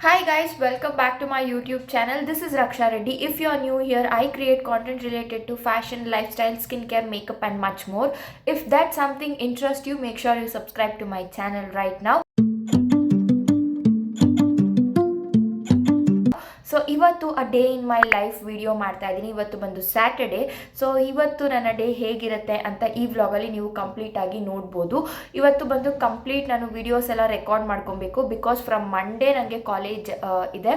Hi guys, welcome back to my YouTube channel. This is Raksha Reddy. If you are new here, I create content related to fashion, lifestyle, skincare, makeup and much more. If that something interests you, make sure you subscribe to my channel right now. So ಇವತ್ತು a day in my life video ಮಾಡ್ತಾ ಇದ್ದೀನಿ. ಇವತ್ತು ಬಂದು Saturday. So ಇವತ್ತು ನನ್ನ day ಹೇಗಿರುತ್ತೆ ಅಂತ ಈ ವ್ಲಾಗಲ್ಲಿ ನೀವು ಕಂಪ್ಲೀಟ್ ಆಗಿ ನೋಡ್ಬೋದು. ಇವತ್ತು ಬಂದು ಕಂಪ್ಲೀಟ್ ನಾನು ವಿಡಿಯೋಸ್ ಎಲ್ಲ ರೆಕಾರ್ಡ್ ಮಾಡ್ಕೊಬೇಕು ಬಿಕಾಸ್ ಫ್ರಮ್ ಮಂಡೇ ನನಗೆ ಕಾಲೇಜ್ ಇದೆ.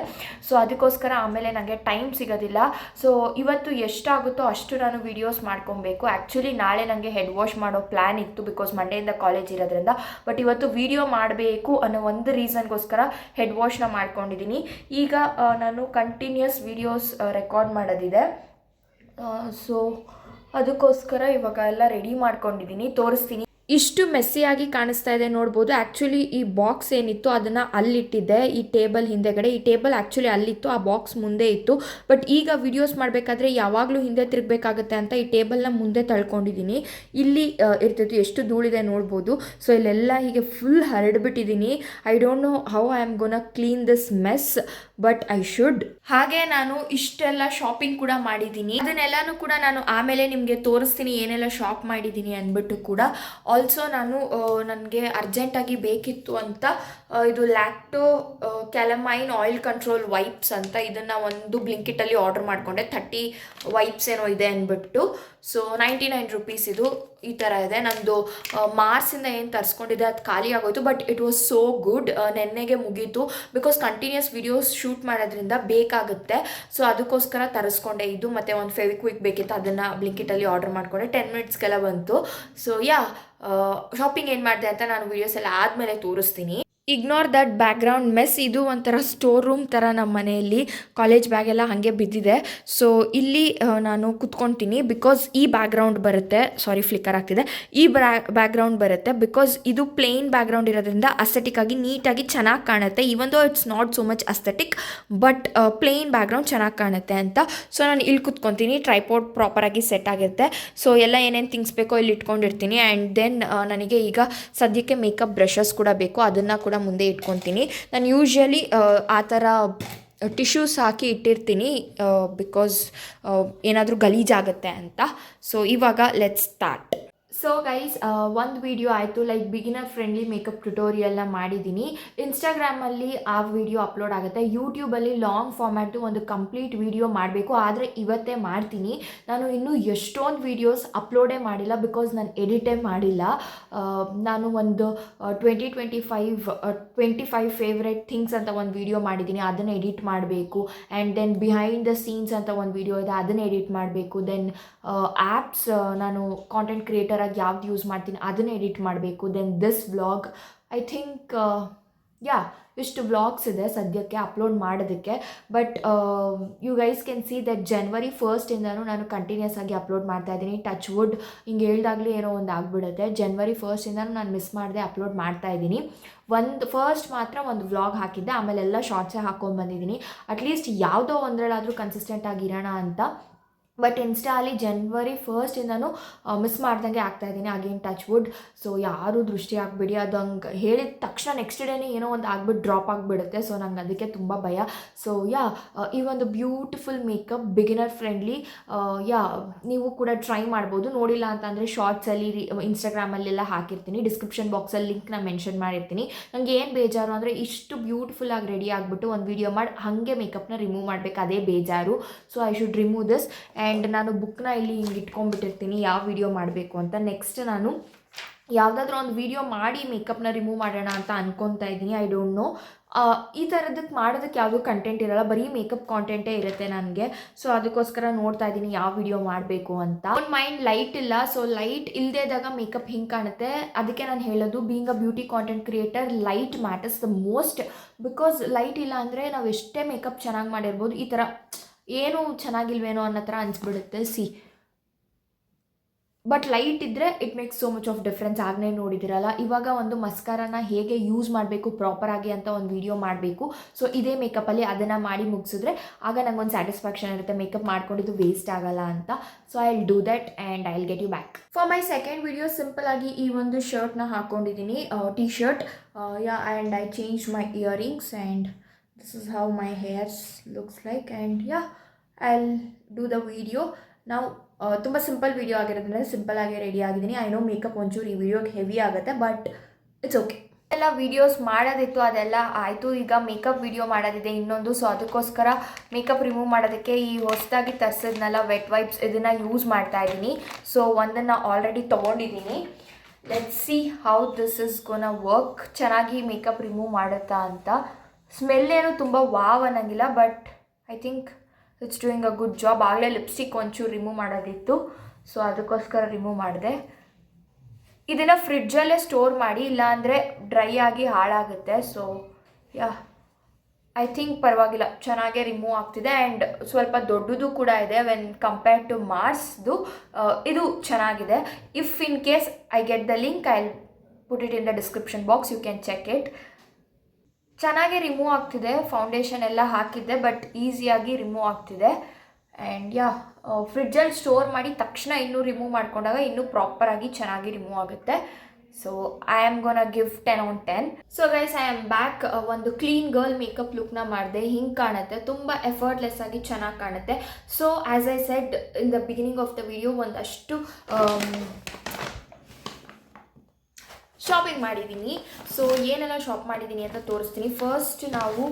ಸೊ ಅದಕ್ಕೋಸ್ಕರ ಆಮೇಲೆ ನನಗೆ ಟೈಮ್ ಸಿಗೋದಿಲ್ಲ. ಸೊ ಇವತ್ತು ಎಷ್ಟಾಗುತ್ತೋ ಅಷ್ಟು ನಾನು ವಿಡಿಯೋಸ್ ಮಾಡ್ಕೊಬೇಕು. ಆ್ಯಕ್ಚುಲಿ ನಾಳೆ ನನಗೆ ಹೆಡ್ ವಾಶ್ ಮಾಡೋ ಪ್ಲ್ಯಾನ್ ಇತ್ತು ಬಿಕಾಸ್ ಮಂಡೆಯಿಂದ ಕಾಲೇಜ್ ಇರೋದ್ರಿಂದ. ಬಟ್ ಇವತ್ತು ವಿಡಿಯೋ ಮಾಡಬೇಕು ಅನ್ನೋ ಒಂದು ರೀಸನ್ಗೋಸ್ಕರ ಹೆಡ್ ವಾಶ್ನ ಮಾಡ್ಕೊಂಡಿದ್ದೀನಿ. ಈಗ ನಾನು ಕಂಟಿನ್ಯೂಸ್ ವಿಡಿಯೋಸ್ ರೆಕಾರ್ಡ್ ಮಾಡೋದಿದೆ. ಸೊ ಅದಕ್ಕೋಸ್ಕರ ಇವಾಗ ಎಲ್ಲ ರೆಡಿ ಮಾಡ್ಕೊಂಡಿದ್ದೀನಿ, ತೋರಿಸ್ತೀನಿ. ಇಷ್ಟು ಮೆಸ್ಸಿಯಾಗಿ ಕಾಣಿಸ್ತಾ ಇದೆ ನೋಡ್ಬೋದು. ಆ್ಯಕ್ಚುಲಿ ಈ ಬಾಕ್ಸ್ ಏನಿತ್ತು ಅದನ್ನು ಅಲ್ಲಿಟ್ಟಿದ್ದೆ, ಈ ಟೇಬಲ್ ಹಿಂದೆಗಡೆ. ಈ ಟೇಬಲ್ ಆ್ಯಕ್ಚುಲಿ ಅಲ್ಲಿತ್ತು, ಆ ಬಾಕ್ಸ್ ಮುಂದೆ ಇತ್ತು. ಬಟ್ ಈಗ ವಿಡಿಯೋಸ್ ಮಾಡಬೇಕಾದ್ರೆ ಯಾವಾಗಲೂ ಹಿಂದೆ ತಿರುಗಬೇಕಾಗತ್ತೆ ಅಂತ ಈ ಟೇಬಲ್ನ ಮುಂದೆ ತಳ್ಕೊಂಡಿದ್ದೀನಿ. ಇಲ್ಲಿ ಇರ್ತಿತ್ತು, ಎಷ್ಟು ಧೂಳಿದೆ ನೋಡ್ಬೋದು. ಸೊ ಇಲ್ಲೆಲ್ಲ ಹೀಗೆ ಫುಲ್ ಹರಡ್ಬಿಟ್ಟಿದ್ದೀನಿ. I don't know how I am gonna clean this mess, but I should. ಹಾಗೆ ನಾನು ಇಷ್ಟೆಲ್ಲ ಶಾಪಿಂಗ್ ಕೂಡ ಮಾಡಿದ್ದೀನಿ. ಅದನ್ನೆಲ್ಲನೂ ಕೂಡ ನಾನು ಆಮೇಲೆ ನಿಮಗೆ ತೋರಿಸ್ತೀನಿ ಏನೆಲ್ಲ ಶಾಪ್ ಮಾಡಿದ್ದೀನಿ ಅಂದ್ಬಿಟ್ಟು ಕೂಡ. ಆಲ್ಸೋ ನಾನು ನನಗೆ ಅರ್ಜೆಂಟಾಗಿ ಬೇಕಿತ್ತು ಅಂತ ಇದು ಲ್ಯಾಕ್ಟೋ ಕ್ಯಾಲಮೈನ್ ಆಯಿಲ್ ಕಂಟ್ರೋಲ್ ವೈಪ್ಸ್ ಅಂತ, ಇದನ್ನು ಒಂದು ಬ್ಲಿಂಕಿಟಲ್ಲಿ ಆರ್ಡರ್ ಮಾಡಿಕೊಂಡೆ. 30 ವೈಪ್ಸ್ ಏನೋ ಇದೆ ಅಂದ್ಬಿಟ್ಟು. ಸೊ 99 ರುಪೀಸ್ ಇದು. ಈ ಥರ ಇದೆ. ನಂದು ಮಾರ್ಸಿಂದ ಏನು ತರಿಸ್ಕೊಂಡಿದ್ದೆ ಅದು ಖಾಲಿ ಆಗೋಯ್ತು. But it was so good. ನೆನ್ನೆಗೆ ಮುಗೀತು ಬಿಕಾಸ್ ಕಂಟಿನ್ಯೂಸ್ ವಿಡಿಯೋಸ್ ಶೂಟ್ ಮಾಡೋದ್ರಿಂದ ಬೇಕಾಗುತ್ತೆ. ಸೊ ಅದಕ್ಕೋಸ್ಕರ ತರಿಸ್ಕೊಂಡೆ ಇದು. ಮತ್ತು ಒಂದು ಫೆವಿಕ್ವಿಕ್ ಬೇಕಿತ್ತು, ಅದನ್ನು ಬ್ಲಿಂಕಿಟಲ್ಲಿ ಆರ್ಡರ್ ಮಾಡಿಕೊಂಡೆ. 10 ಮಿನಿಟ್ಸ್ಗೆಲ್ಲ ಬಂತು. ಸೊ ಶಾಪಿಂಗ್ ಏನು ಮಾಡಿದೆ ಅಂತ ನಾನು ವೀಡಿಯೋಸ್ ಎಲ್ಲ ಆದಮೇಲೆ ತೋರಿಸ್ತೀನಿ. Ignore that background mess. ಇದು ಒಂಥರ ಸ್ಟೋರ್ ರೂಮ್ ಥರ ನಮ್ಮ ಮನೆಯಲ್ಲಿ. ಕಾಲೇಜ್ ಬ್ಯಾಗೆಲ್ಲ ಹಾಗೆ ಬಿದ್ದಿದೆ. ಸೊ ಇಲ್ಲಿ ನಾನು ಕುತ್ಕೊತೀನಿ ಬಿಕಾಸ್ ಈ ಬ್ಯಾಕ್ಗ್ರೌಂಡ್ ಬರುತ್ತೆ. ಸಾರಿ, ಫ್ಲಿಕ್ಕರ್ ಆಗ್ತಿದೆ. ಈ ಬ್ಯಾಕ್ಗ್ರೌಂಡ್ ಬರುತ್ತೆ ಬಿಕಾಸ್ ಇದು ಪ್ಲೇನ್ ಬ್ಯಾಕ್ಗ್ರೌಂಡ್ ಇರೋದ್ರಿಂದ ಅಸ್ಥೆಟಿಕ್ ಆಗಿ ನೀಟಾಗಿ ಚೆನ್ನಾಗಿ ಕಾಣುತ್ತೆ. Even though it's not so much aesthetic, but plain background ಚೆನ್ನಾಗಿ ಕಾಣುತ್ತೆ ಅಂತ. ಸೊ ನಾನು ಇಲ್ಲಿ ಕುತ್ಕೊತೀನಿ. ಟ್ರೈಪೋರ್ಡ್ ಪ್ರಾಪರಾಗಿ ಸೆಟ್ ಆಗಿರುತ್ತೆ. ಸೊ ಎಲ್ಲ ಏನೇನು ಥಿಂಗ್ಸ್ ಬೇಕೋ ಇಲ್ಲಿ ಇಟ್ಕೊಂಡಿರ್ತೀನಿ. ಆ್ಯಂಡ್ ದೆನ್ ನನಗೆ ಈಗ ಸದ್ಯಕ್ಕೆ ಮೇಕಪ್ ಬ್ರಷಸ್ ಕೂಡ ಬೇಕು, ಅದನ್ನು ಕೂಡ ಮುಂದೆ ಇಟ್ಕೊತೀನಿ. ನಾನು ಯೂಶ್ವಲಿ ಆ ಥರ ಟಿಶ್ಯೂಸ್ ಹಾಕಿ ಇಟ್ಟಿರ್ತೀನಿ ಬಿಕಾಸ್ ಏನಾದರೂ ಗಲೀಜಾಗುತ್ತೆ ಅಂತ. ಸೊ ಇವಾಗ ಲೆಟ್ಸ್ ಸ್ಟಾರ್ಟ್. ಸೊ ಗೈಸ್, ಒಂದು ವಿಡಿಯೋ ಆಯಿತು, ಲೈಕ್ ಬಿಗಿನರ್ ಫ್ರೆಂಡ್ಲಿ ಮೇಕಪ್ ಟ್ಯುಟೋರಿಯಲ್ನ ಮಾಡಿದ್ದೀನಿ. ಇನ್ಸ್ಟಾಗ್ರಾಮಲ್ಲಿ ಆ ವಿಡಿಯೋ ಅಪ್ಲೋಡ್ ಆಗುತ್ತೆ. ಯೂಟ್ಯೂಬಲ್ಲಿ ಲಾಂಗ್ ಫಾರ್ಮ್ಯಾಟು ಒಂದು ಕಂಪ್ಲೀಟ್ ವಿಡಿಯೋ ಮಾಡಬೇಕು, ಆದರೆ ಇವತ್ತೇ ಮಾಡ್ತೀನಿ. ನಾನು ಇನ್ನೂ ಎಷ್ಟೊಂದು ವೀಡಿಯೋಸ್ ಅಪ್ಲೋಡೇ ಮಾಡಿಲ್ಲ ಬಿಕಾಸ್ ನಾನು ಎಡಿಟೇ ಮಾಡಿಲ್ಲ. ನಾನು ಒಂದು 25 ಫೇವ್ರೆಟ್ ಥಿಂಗ್ಸ್ ಅಂತ ಒಂದು ವಿಡಿಯೋ ಮಾಡಿದ್ದೀನಿ, ಅದನ್ನು ಎಡಿಟ್ ಮಾಡಬೇಕು. And then behind the scenes ಅಂತ ಒಂದು ವಿಡಿಯೋ ಇದೆ, ಅದನ್ನು ಎಡಿಟ್ ಮಾಡಬೇಕು. ದೆನ್ ಆ್ಯಪ್ಸ್, ನಾನು ಕಾಂಟೆಂಟ್ ಕ್ರಿಯೇಟರ್ ಯಾವ್ದು ಯೂಸ್ ಮಾಡ್ತೀನಿ ಅದನ್ನು ಎಡಿಟ್ ಮಾಡಬೇಕು. Then this vlog, I think ಇಷ್ಟು ವ್ಲಾಗ್ಸ್ ಇದೆ ಸದ್ಯಕ್ಕೆ ಅಪ್ಲೋಡ್ ಮಾಡೋದಕ್ಕೆ. But you guys can see that January 1st ನಾನು ಕಂಟಿನ್ಯೂಸ್ ಆಗಿ ಅಪ್ಲೋಡ್ ಮಾಡ್ತಾ ಇದ್ದೀನಿ. ಟಚ್ ವುಡ್, ಹಿಂಗೆ ಹೇಳ್ದಾಗಲೇ ಏನೋ ಒಂದು ಆಗಿಬಿಡುತ್ತೆ. January 1st ನಾನು ಮಿಸ್ ಮಾಡದೆ ಅಪ್ಲೋಡ್ ಮಾಡ್ತಾ ಇದ್ದೀನಿ. ಫಸ್ಟ್ ಮಾತ್ರ ಒಂದು ವ್ಲಾಗ್ ಹಾಕಿದ್ದೆ, ಆಮೇಲೆಲ್ಲ ಶಾರ್ಟ್ಸೇ ಹಾಕ್ಕೊಂಡು ಬಂದಿದ್ದೀನಿ. ಅಟ್ಲೀಸ್ಟ್ ಯಾವುದೋ ಒಂದರಲ್ಲಾದರೂ ಕನ್ಸಿಸ್ಟೆಂಟ್ ಆಗಿರೋಣ ಅಂತ. ಬಟ್ ಇನ್ಸ್ಟಾಲಿ January 1st ಮಿಸ್ ಮಾಡ್ದಂಗೆ ಆಗ್ತಾಯಿದ್ದೀನಿ. Again touch wood. ಸೊ ಯಾರೂ ದೃಷ್ಟಿ ಆಗಬೇಡಿ. ಅದು ಹಂಗೆ ಹೇಳಿದ ತಕ್ಷಣ ನೆಕ್ಸ್ಟ್ ಡೇನೇ ಏನೋ ಒಂದು ಆಗ್ಬಿಟ್ಟು ಡ್ರಾಪ್ ಆಗಿಬಿಡುತ್ತೆ. ಸೊ ನಂಗೆ ಅದಕ್ಕೆ ತುಂಬ ಭಯ. ಸೊ ಈ ಒಂದು ಬ್ಯೂಟಿಫುಲ್ ಮೇಕಪ್ ಬಿಗಿನರ್ ಫ್ರೆಂಡ್ಲಿ, ನೀವು ಕೂಡ ಟ್ರೈ ಮಾಡ್ಬೋದು. ನೋಡಿಲ್ಲ ಅಂತಂದರೆ ಶಾರ್ಟ್ಸಲ್ಲಿ ಇನ್ಸ್ಟಾಗ್ರಾಮಲ್ಲೆಲ್ಲ ಹಾಕಿರ್ತೀನಿ, ಡಿಸ್ಕ್ರಿಪ್ಷನ್ ಬಾಕ್ಸಲ್ಲಿ ಲಿಂಕ್ನ ಮೆನ್ಷನ್ ಮಾಡಿರ್ತೀನಿ. ನನಗೆ ಏನು ಬೇಜಾರು ಅಂದರೆ ಇಷ್ಟು ಬ್ಯೂಟಿಫುಲ್ಲಾಗಿ ರೆಡಿ ಆಗಿಬಿಟ್ಟು ಒಂದು ವೀಡಿಯೋ ಮಾಡಿ ಹಾಗೆ ಮೇಕಪ್ನ ರಿಮೂವ್ ಮಾಡಬೇಕು, ಅದೇ ಬೇಜಾರು. So I should remove this. And ನಾನು ಬುಕ್ನ ಇಲ್ಲಿ ಹಿಂಗೆ ಇಟ್ಕೊಂಡ್ಬಿಟ್ಟಿರ್ತೀನಿ ಯಾವ ವಿಡಿಯೋ ಮಾಡಬೇಕು ಅಂತ. ನೆಕ್ಸ್ಟ್ ನಾನು ಯಾವುದಾದ್ರೂ ಒಂದು ವಿಡಿಯೋ ಮಾಡಿ ಮೇಕಪ್ನ ರಿಮೂವ್ ಮಾಡೋಣ ಅಂತ ಅನ್ಕೊತಾ ಇದ್ದೀನಿ. ಐ ಡೋಂಟ್ ನೋ, ಈ ಥರದಕ್ಕೆ ಮಾಡೋದಕ್ಕೆ ಯಾವುದೂ ಕಂಟೆಂಟ್ ಇರೋಲ್ಲ, ಬರೀ ಮೇಕಪ್ ಕಾಂಟೆಂಟೇ ಇರುತ್ತೆ ನನಗೆ. ಸೊ ಅದಕ್ಕೋಸ್ಕರ ನೋಡ್ತಾ ಇದ್ದೀನಿ ಯಾವ ವಿಡಿಯೋ ಮಾಡಬೇಕು ಅಂತ. ಒಂದು ಮೈಂಡ್ ಲೈಟ್ ಇಲ್ಲ. ಸೊ ಲೈಟ್ ಇಲ್ಲದೇ ಇದ್ದಾಗ ಮೇಕಪ್ ಹಿಂಗೆ ಕಾಣುತ್ತೆ. ಅದಕ್ಕೆ ನಾನು ಹೇಳೋದು, being a beauty content creator, light matters the most. Because light ಇಲ್ಲ ಅಂದರೆ ನಾವು ಎಷ್ಟೇ ಮೇಕಪ್ ಚೆನ್ನಾಗಿ ಮಾಡಿರ್ಬೋದು, ಈ ಥರ ಏನೂ ಚೆನ್ನಾಗಿಲ್ವೇನೋ ಅನ್ನೋ ಥರ ಅನಿಸ್ಬಿಡುತ್ತೆ. ಬಟ್ ಲೈಟ್ ಇದ್ದರೆ it makes so much of difference. ಆಗಲೇ ನೋಡಿದಿರಲ್ಲ, ಇವಾಗ ಒಂದು ಮಸ್ಕಾರನ ಹೇಗೆ ಯೂಸ್ ಮಾಡಬೇಕು ಪ್ರಾಪರಾಗಿ ಅಂತ ಒಂದು ವಿಡಿಯೋ ಮಾಡಬೇಕು. ಸೊ ಇದೇ ಮೇಕಪ್ಪಲ್ಲಿ ಅದನ್ನು ಮಾಡಿ ಮುಗಿಸಿದ್ರೆ ಆಗ ನಂಗೊಂದು ಸ್ಯಾಟಿಸ್ಫ್ಯಾಕ್ಷನ್ ಇರುತ್ತೆ, ಮೇಕಪ್ ಮಾಡ್ಕೊಂಡಿದ್ದು ವೇಸ್ಟ್ ಆಗಲ್ಲ ಅಂತ. So I will do that and I will get you back. For my second video simple ಆಗಿ ಈ ಒಂದು ಶರ್ಟ್ನ ಹಾಕ್ಕೊಂಡಿದ್ದೀನಿ, T shirt. And I change my earrings and This is how my hair looks like, and yeah, I'll do the video now. ತುಂಬ simple video ಆಗಿರೋದ್ರಿಂದ simple ಆಗಿ ready ಆಗಿದ್ದೀನಿ. I know makeup ಒಂಚೂರು ಈ ವಿಡಿಯೋಗೆ ಹೆವಿ ಆಗುತ್ತೆ, ಬಟ್ ಇಟ್ಸ್ ಓಕೆ. ಎಲ್ಲ videos ಮಾಡೋದಿತ್ತು, ಅದೆಲ್ಲ ಆಯಿತು. ಈಗ ಮೇಕಪ್ ವಿಡಿಯೋ ಮಾಡೋದಿದೆ ಇನ್ನೊಂದು. ಸೊ ಅದಕ್ಕೋಸ್ಕರ ಮೇಕಪ್ ರಿಮೂವ್ ಮಾಡೋದಕ್ಕೆ ಈ ಹೊಸದಾಗಿ ತರಿಸಿದ್ನಲ್ಲ ವೆಟ್ ವೈಪ್ಸ್, ಇದನ್ನು ಯೂಸ್ ಮಾಡ್ತಾ ಇದ್ದೀನಿ. ಸೊ ಒಂದನ್ನು ಆಲ್ರೆಡಿ ತೊಗೊಂಡಿದ್ದೀನಿ. Let's see how this is ಗೋನ work. ಚೆನ್ನಾಗಿ ಮೇಕಪ್ ರಿಮೂವ್ ಮಾಡುತ್ತಾ ಅಂತ. ಸ್ಮೆಲ್ ಏನು ತುಂಬ ವಾವ್ ಅನ್ನಂಗಿಲ್ಲ, but I think it's doing a good job. ಆಗಲೇ ಲಿಪ್ಸ್ಟಿಕ್ ಒಂಚೂರು ರಿಮೂವ್ ಮಾಡೋದಿತ್ತು, ಸೊ ಅದಕ್ಕೋಸ್ಕರ ರಿಮೂವ್ ಮಾಡಿದೆ. ಇದನ್ನು ಫ್ರಿಡ್ಜಲ್ಲೇ ಸ್ಟೋರ್ ಮಾಡಿ, ಇಲ್ಲಾಂದರೆ ಡ್ರೈ ಆಗಿ ಹಾಳಾಗುತ್ತೆ. ಸೊ ಯಾ, ಐ ಥಿಂಕ್ ಪರವಾಗಿಲ್ಲ, ಚೆನ್ನಾಗೇ ರಿಮೂವ್ ಆಗ್ತಿದೆ. ಆ್ಯಂಡ್ ಸ್ವಲ್ಪ ದೊಡ್ಡದು ಕೂಡ ಇದೆ ವೆನ್ ಕಂಪೇರ್ಡ್ ಟು ಮಾರ್ಸ್ದು. ಇದು ಚೆನ್ನಾಗಿದೆ. If in case I get the link, I will put it in the description box, you can check it. ಚೆನ್ನಾಗೇ ರಿಮೂವ್ ಆಗ್ತಿದೆ. ಫೌಂಡೇಶನ್ ಎಲ್ಲ ಹಾಕಿದ್ದೆ, ಬಟ್ ಈಸಿಯಾಗಿ ರಿಮೂವ್ ಆಗ್ತಿದೆ. ಆ್ಯಂಡ್ ಯಾ, ಫ್ರಿಡ್ಜಲ್ಲಿ ಸ್ಟೋರ್ ಮಾಡಿ ತಕ್ಷಣ ಇನ್ನೂ ರಿಮೂವ್ ಮಾಡ್ಕೊಂಡಾಗ ಇನ್ನೂ ಪ್ರಾಪರಾಗಿ ಚೆನ್ನಾಗಿ ರಿಮೂವ್ ಆಗುತ್ತೆ. So I am ಗೋನ give 10 on 10. So guys, I am back. ಒಂದು ಕ್ಲೀನ್ ಗರ್ಲ್ ಮೇಕಪ್ ಲುಕ್ನ ಮಾಡಿದೆ. ಹಿಂಗೆ ಕಾಣುತ್ತೆ, ತುಂಬ ಎಫರ್ಟ್ಲೆಸ್ ಆಗಿ ಚೆನ್ನಾಗಿ ಕಾಣುತ್ತೆ. So as I said in the beginning of the video, ಒಂದಷ್ಟು ಶಾಪಿಂಗ್ ಮಾಡಿದ್ದೀನಿ. ಸೊ ಏನೆಲ್ಲ ಶಾಪ್ ಮಾಡಿದ್ದೀನಿ ಅಂತ ತೋರಿಸ್ತೀನಿ. ಫಸ್ಟ್ ನಾವು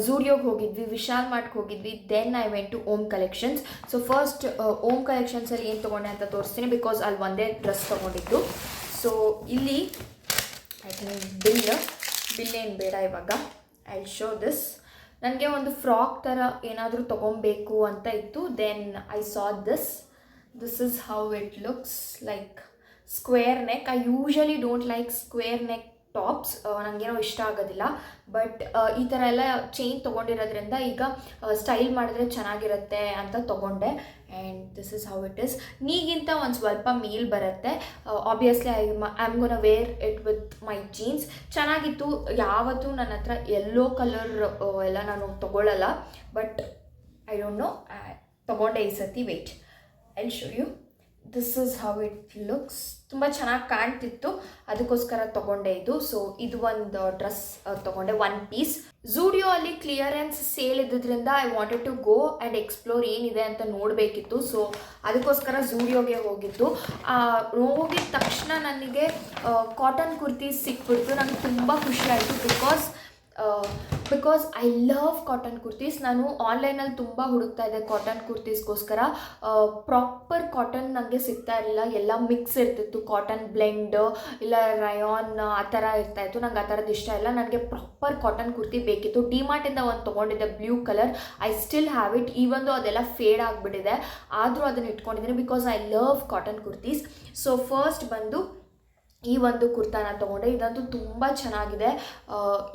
ಝೂಡಿಯೋಗೆ ಹೋಗಿದ್ವಿ, ವಿಶಾಲ್ ಮಾರ್ಟ್ಗೆ ಹೋಗಿದ್ವಿ. Then I went to Om collections. So first Om ಕಲೆಕ್ಷನ್ಸಲ್ಲಿ ಏನು ತೊಗೊಂಡೆ ಅಂತ ತೋರಿಸ್ತೀನಿ, ಬಿಕಾಸ್ ಅಲ್ಲಿ ಒಂದೇ ಡ್ರೆಸ್ ತೊಗೊಂಡಿದ್ದು. ಸೊ ಇಲ್ಲಿ ಐ ಥಿಂಕ್ ಬಿಲ್ ಏನು ಬೇಡ ಇವಾಗ. I will show this. ನನಗೆ ಒಂದು ಫ್ರಾಕ್ ಥರ ಏನಾದರೂ ತೊಗೊಬೇಕು ಅಂತ ಇತ್ತು. Then I saw this is how it looks like. Square neck. I usually don't like square neck tops, ನನಗೇನೋ ಇಷ್ಟ ಆಗೋದಿಲ್ಲ. ಬಟ್ ಈ ಥರ ಎಲ್ಲ ಚೈನ್ ತೊಗೊಂಡಿರೋದ್ರಿಂದ ಈಗ ಸ್ಟೈಲ್ ಮಾಡಿದ್ರೆ ಚೆನ್ನಾಗಿರುತ್ತೆ ಅಂತ ತೊಗೊಂಡೆ. And this is how it is. ನೀಗಿಂತ ಒಂದು ಸ್ವಲ್ಪ ಮೇಲ್ ಬರುತ್ತೆ. Obviously I am gonna wear it with my jeans. ಚೆನ್ನಾಗಿತ್ತು. ಯಾವತ್ತೂ ನನ್ನ ಹತ್ರ ಯೆಲ್ಲೋ ಕಲರ್ ಎಲ್ಲ ನಾನು ತೊಗೊಳ್ಳಲ್ಲ, ಬಟ್ ಐ ಡೋಂಟ್ ನೋ, ತೊಗೊಂಡೆ ಈ ಸತಿ. Wait, I will show you. This is how it looks. ತುಂಬ ಚೆನ್ನಾಗಿ ಕಾಣ್ತಿತ್ತು, ಅದಕ್ಕೋಸ್ಕರ ತೊಗೊಂಡೆ ಇದು. ಸೊ ಇದು ಒಂದು ಡ್ರೆಸ್ ತೊಗೊಂಡೆ, 1 piece. ಝೂಡಿಯೋ ಅಲ್ಲಿ ಕ್ಲಿಯರೆನ್ಸ್ ಸೇಲ್ ಇದ್ದಿದ್ದರಿಂದ I wanted to go and explore ಏನಿದೆ ಅಂತ ನೋಡಬೇಕಿತ್ತು. ಸೊ ಅದಕ್ಕೋಸ್ಕರ ಝೂಡಿಯೋಗೆ ಹೋಗಿದ್ದು. ಹೋಗಿದ ತಕ್ಷಣ ನನಗೆ ಕಾಟನ್ ಕುರ್ತೀಸ್ ಸಿಕ್ಬಿಡ್ತು. ನನಗೆ ತುಂಬ ಖುಷಿ ಆಯಿತು. Because I love cotton kurtis. ನಾನು ಆನ್ಲೈನಲ್ಲಿ ತುಂಬ ಹುಡುಕ್ತಾ ಇದ್ದೆ ಕಾಟನ್ ಕುರ್ತೀಸ್ಗೋಸ್ಕರ. ಪ್ರಾಪರ್ ಕಾಟನ್ ನನಗೆ ಸಿಗ್ತಾ ಇರಲಿಲ್ಲ, ಎಲ್ಲ ಮಿಕ್ಸ್ ಇರ್ತಿತ್ತು. ಕಾಟನ್ ಬ್ಲೆಂಡ್ ಇಲ್ಲ ರಯಾನ್ ಆ ಥರ ಇರ್ತಾಯಿತ್ತು. ನಂಗೆ ಆ ಥರದ್ದು ಇಷ್ಟ ಇಲ್ಲ. ನನಗೆ ಪ್ರಾಪರ್ ಕಾಟನ್ ಕುರ್ತಿ ಬೇಕಿತ್ತು. ಡಿಮಾರ್ಟಿಂದ ಒಂದು ತೊಗೊಂಡಿದ್ದೆ, blue colour. I still have it, even ಅದೆಲ್ಲ ಫೇಡ್ ಆಗಿಬಿಟ್ಟಿದೆ, ಆದರೂ ಅದನ್ನು ಇಟ್ಕೊಂಡಿದ್ದೀನಿ because I love cotton kurtis. So first ಬಂದು ಈ ಒಂದು ಕುರ್ತಾನ ತೊಗೊಂಡೆ. ಇದಂತೂ ತುಂಬ ಚೆನ್ನಾಗಿದೆ.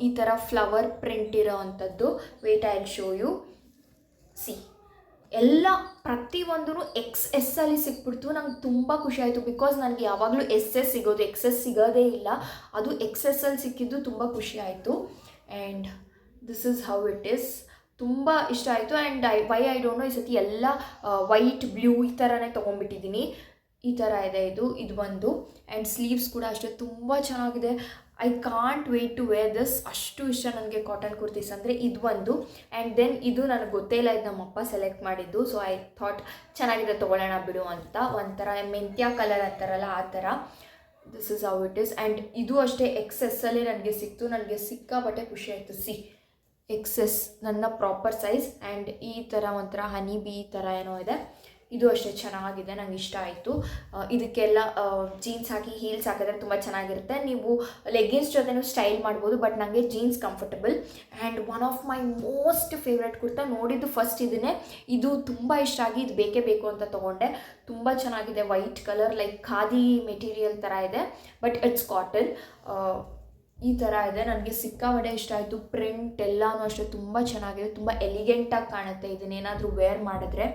ಈ ಥರ ಫ್ಲವರ್ ಪ್ರಿಂಟ್ ಇರೋ ಅಂಥದ್ದು. Wait, I will show you. See, ಎಲ್ಲ ಪ್ರತಿಯೊಂದೂ XS ಅಲ್ಲಿ ಸಿಕ್ಬಿಡ್ತು. ನಂಗೆ ತುಂಬ ಖುಷಿ ಆಯಿತು. ಬಿಕಾಸ್ ನನಗೆ ಯಾವಾಗಲೂ SS ಸಿಗೋದು, XS ಸಿಗೋದೇ ಇಲ್ಲ. ಅದು XS ಅಲ್ಲಿ ಸಿಕ್ಕಿದ್ದು ತುಂಬ ಖುಷಿ ಆಯಿತು. And this is how it is. ತುಂಬ ಇಷ್ಟ ಆಯಿತು. ಆ್ಯಂಡ್ ಐ ಡೋಂಟ್ ನೋ, ಈ ಸತಿ ಎಲ್ಲ ವೈಟ್ ಬ್ಲೂ ಈ ಥರನೇ ತೊಗೊಂಡ್ಬಿಟ್ಟಿದ್ದೀನಿ. ಈ ಥರ ಇದೆ ಇದು ಒಂದು. ಆ್ಯಂಡ್ ಸ್ಲೀವ್ಸ್ ಕೂಡ ಅಷ್ಟೇ ತುಂಬ ಚೆನ್ನಾಗಿದೆ. I can't wait to wear this. ಅಷ್ಟು ಇಷ್ಟ ನನಗೆ ಕಾಟನ್ ಕುರ್ತೀಸ್ ಅಂದರೆ. ಇದು ಒಂದು. ಆ್ಯಂಡ್ ದೆನ್ ಇದು ನನಗೆ ಗೊತ್ತೇ ಇಲ್ಲ, ಇದು ನಮ್ಮಪ್ಪ ಸೆಲೆಕ್ಟ್ ಮಾಡಿದ್ದು. ಸೊ ಐ ಥಾಟ್ ಚೆನ್ನಾಗಿದೆ, ತೊಗೊಳ್ಳೋಣ ಬಿಡು ಅಂತ. ಒಂಥರ ಮೆಂತ್ಯ ಕಲರ್ ಅಂತಾರಲ್ಲ ಆ ಥರ. This is how it is. And ಇದು ಅಷ್ಟೇ XS ಅಲ್ಲಿ ನನಗೆ ಸಿಕ್ತು. ನನಗೆ ಸಿಕ್ಕಾಪಟ್ಟೆ ಖುಷಿ ಆಯಿತು. ಸಿ, XS ನನ್ನ ಪ್ರಾಪರ್ ಸೈಜ್. ಆ್ಯಂಡ್ ಈ ಥರ ಒಂಥರ ಹನಿ ಬಿ ಥರ ಏನೋ ಇದೆ. ಇದು ಅಷ್ಟೇ ಚೆನ್ನಾಗಿದೆ, ನಂಗೆ ಇಷ್ಟ ಆಯಿತು. ಇದಕ್ಕೆಲ್ಲ ಜೀನ್ಸ್ ಹಾಕಿ ಹೀಲ್ಸ್ ಹಾಕಿದ್ರೆ ತುಂಬ ಚೆನ್ನಾಗಿರುತ್ತೆ. ನೀವು ಲೆಗ್ಗಿನ್ಸ್ ಜೊತೆನೂ ಸ್ಟೈಲ್ ಮಾಡ್ಬೋದು, ಬಟ್ ನನಗೆ jeans comfortable. And one of my most favourite kurta, ನೋಡಿದ್ದು ಫಸ್ಟ್ ಇದನ್ನೇ. ಇದು ತುಂಬ ಇಷ್ಟ ಆಗಿ ಇದು ಬೇಕೇ ಬೇಕು ಅಂತ ತೊಗೊಂಡೆ. ತುಂಬ ಚೆನ್ನಾಗಿದೆ. White colour, like khadi material ಥರ ಇದೆ, ಬಟ್ ಇಟ್ಸ್ ಕಾಟನ್. ಈ ಥರ ಇದೆ. ನನಗೆ ಸಿಕ್ಕಾಪಟ್ಟೆ ಇಷ್ಟ ಆಯಿತು. ಪ್ರಿಂಟ್ ಎಲ್ಲನೂ ಅಷ್ಟೇ ತುಂಬ ಚೆನ್ನಾಗಿದೆ. ತುಂಬ ಎಲಿಗೆಂಟಾಗಿ ಕಾಣುತ್ತೆ ಇದನ್ನೇನಾದರೂ ವೇರ್ ಮಾಡಿದ್ರೆ.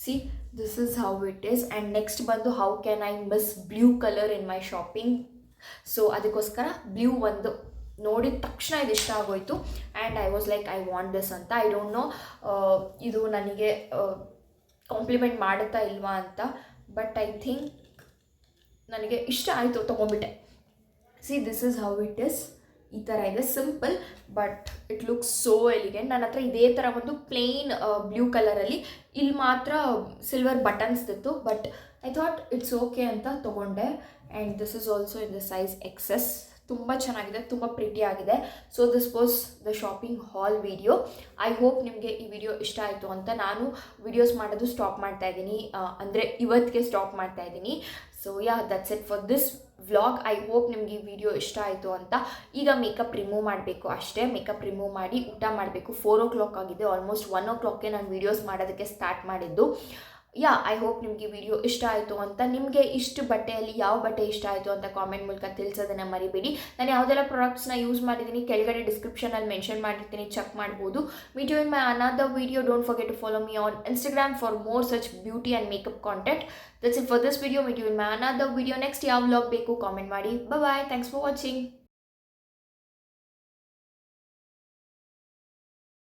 See, this is how it is. And next ಬಂದು how can I miss blue colour in my shopping. So ಅದಕ್ಕೋಸ್ಕರ ಬ್ಲೂ ಒಂದು ನೋಡಿದ ತಕ್ಷಣ ಇದು ಇಷ್ಟ ಆಗೋಯಿತು. And I was like, I want this ಅಂತ. ಐ ಡೋಂಟ್ ನೋ ಇದು ನನಗೆ ಕಾಂಪ್ಲಿಮೆಂಟ್ ಮಾಡುತ್ತಾ ಇಲ್ವಾ ಅಂತ, ಬಟ್ ಐ ಥಿಂಕ್ ನನಗೆ ಇಷ್ಟ ಆಯಿತು, ತೊಗೊಂಬಿಟ್ಟೆ. See, this is how it is. ಈ ಥರ ಇದೆ, simple but it looks so elegant. ನನ್ನ ಹತ್ರ ಇದೇ ಥರ ಒಂದು ಪ್ಲೇನ್ ಬ್ಲೂ ಕಲರಲ್ಲಿ ಇಲ್ಲಿ ಮಾತ್ರ ಸಿಲ್ವರ್ ಬಟನ್ಸ್ ಇತ್ತು, but I thought it's okay ಅಂತ ತೊಗೊಂಡೆ. And this is also in the size XS. ತುಂಬ ಚೆನ್ನಾಗಿದೆ, ತುಂಬ ಪ್ರಿಟಿ ಆಗಿದೆ. So this was the shopping haul video. I hope ನಿಮಗೆ ಈ ವಿಡಿಯೋ ಇಷ್ಟ ಆಯಿತು ಅಂತ. ನಾನು ವಿಡಿಯೋಸ್ ಮಾಡೋದು ಸ್ಟಾಪ್ ಮಾಡ್ತಾ ಇದ್ದೀನಿ, ಅಂದರೆ ಇವತ್ತಿಗೆ ಸ್ಟಾಪ್ ಮಾಡ್ತಾ ಇದ್ದೀನಿ. So yeah, that's it for this vlog. I hope ನಿಮಗೆ ಈ ವಿಡಿಯೋ ಇಷ್ಟ ಆಯಿತು ಅಂತ. ಈಗ ಮೇಕಪ್ ರಿಮೂವ್ ಮಾಡಬೇಕು ಅಷ್ಟೇ. ಮೇಕಪ್ ರಿಮೂವ್ ಮಾಡಿ ಊಟ ಮಾಡಬೇಕು. 4 o'clock ಆಗಿದೆ, ಆಲ್ಮೋಸ್ಟ್ 1 o'clockಗೆ ನಾನು ವೀಡಿಯೋಸ್ ಮಾಡೋದಕ್ಕೆ ಸ್ಟಾರ್ಟ್ ಮಾಡಿದ್ದು. ಯಾ, ಐ ಹೋಪ್ ನಿಮಗೆ ವಿಡಿಯೋ ಇಷ್ಟ ಆಯಿತು ಅಂತ. ನಿಮಗೆ ಇಷ್ಟು ಬಟ್ಟೆಯಲ್ಲಿ ಯಾವ ಬಟ್ಟೆ ಇಷ್ಟ ಆಯಿತು ಅಂತ ಕಾಮೆಂಟ್ ಮೂಲಕ ತಿಳಿಸೋದನ್ನು ಮರಿಬೇಡಿ. ನಾನು ಯಾವುದೆಲ್ಲ ಪ್ರಾಡಕ್ಟ್ಸ್ನ ಯೂಸ್ ಮಾಡಿದ್ದೀನಿ ಕೆಳಗಡೆ ಡಿಸ್ಕ್ರಿಪ್ಷನಲ್ಲಿ ಮೆನ್ಷನ್ ಮಾಡಿರ್ತೀನಿ, ಚೆಕ್ ಮಾಡ್ಬೋದು. Meet you in my another video. Don't forget to follow me on Instagram for more such beauty and makeup content. That's it for this video. Meet you in my another video. Next ಯಾವ vlog ಬೇಕು comment ಮಾಡಿ. Bye bye. Thanks for watching.